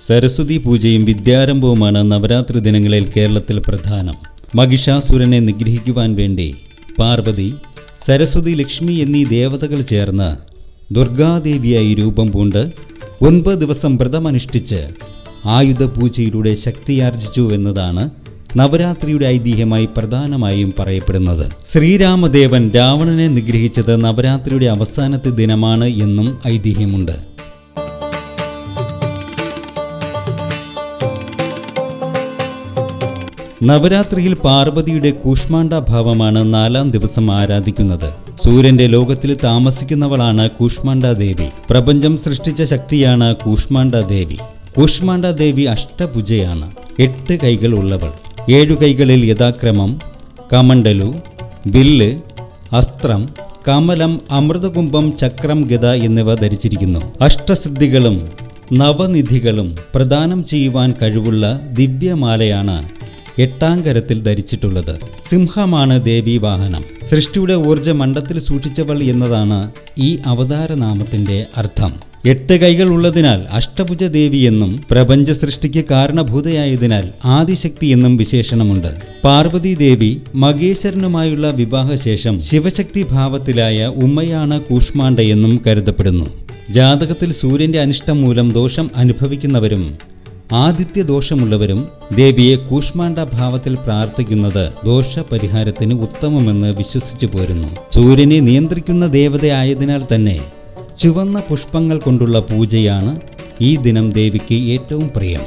സരസ്വതി പൂജയും വിദ്യാരംഭവുമാണ് നവരാത്രി ദിനങ്ങളിൽ കേരളത്തിൽ പ്രധാനം. മഹിഷാസുരനെ നിഗ്രഹിക്കുവാൻ വേണ്ടി പാർവതി, സരസ്വതി, ലക്ഷ്മി എന്നീ ദേവതകൾ ചേർന്ന് ദുർഗാദേവിയായി രൂപം പൂണ്ട് 9 ദിവസം വ്രതമനുഷ്ഠിച്ച് ആയുധ പൂജയിലൂടെ ശക്തിയാർജിച്ചു എന്നതാണ് നവരാത്രിയുടെ ഐതിഹ്യമായി പ്രധാനമായും പറയപ്പെടുന്നത്. ശ്രീരാമദേവൻ രാവണനെ നിഗ്രഹിച്ചത് നവരാത്രിയുടെ അവസാനത്തെ ദിനമാണ് എന്നും ഐതിഹ്യമുണ്ട്. നവരാത്രിയിൽ പാർവതിയുടെ കൂഷ്മാണ്ഡ ഭാവമാണ് 4ാം ദിവസം ആരാധിക്കുന്നത്. സൂര്യന്റെ ലോകത്തിൽ താമസിക്കുന്നവളാണ് കൂഷ്മാണ്ഡ ദേവി. പ്രപഞ്ചം സൃഷ്ടിച്ച ശക്തിയാണ് കൂഷ്മാണ്ഡ ദേവി. കൂഷ്മാണ്ഡ ദേവി അഷ്ടഭുജയാണ്. 8 കൈകൾ ഉള്ളവൾ. 7 കൈകളിൽ യഥാക്രമം കമണ്ഡലു, വില്ല്, അസ്ത്രം, കമലം, അമൃതകുംഭം, ചക്രം, ഗദ എന്നിവ ധരിച്ചിരിക്കുന്നു. അഷ്ടസിദ്ധികളും നവനിധികളും പ്രദാനം ചെയ്യുവാൻ കഴിവുള്ള ദിവ്യമാലയാണ് 8ാം കരത്തിൽ ധരിച്ചിട്ടുള്ളത്. സിംഹമാണ് ദേവീ വാഹനം. സൃഷ്ടിയുടെ ഊർജ്ജ മണ്ഡത്തിൽ സൂക്ഷിച്ചവൾ എന്നതാണ് ഈ അവതാരനാമത്തിന്റെ അർത്ഥം. 8 കൈകൾ ഉള്ളതിനാൽ അഷ്ടഭുജ ദേവി എന്നും പ്രപഞ്ച സൃഷ്ടിക്ക് കാരണഭൂതയായതിനാൽ ആദിശക്തി എന്നും വിശേഷണമുണ്ട്. പാർവതി ദേവി മഹേശ്വരനുമായുള്ള വിവാഹശേഷം ശിവശക്തി ഭാവത്തിലായ ഉമ്മയാണ് കൂഷ്മാണ്ഡ എന്നും കരുതപ്പെടുന്നു. ജാതകത്തിൽ സൂര്യന്റെ അനിഷ്ടം മൂലം ദോഷം അനുഭവിക്കുന്നവരും ആദിത്യദോഷമുള്ളവരും ദേവിയെ കൂഷ്മാണ്ഡ ഭാവത്തിൽ പ്രാർത്ഥിക്കുന്നത് ദോഷപരിഹാരത്തിന് ഉത്തമമെന്ന് വിശ്വസിച്ചു പോരുന്നു. സൂര്യനെ നിയന്ത്രിക്കുന്ന ദേവതയായതിനാൽ തന്നെ ചുവന്ന പുഷ്പങ്ങൾ കൊണ്ടുള്ള പൂജയാണ് ഈ ദിനം ദേവിക്ക് ഏറ്റവും പ്രിയം.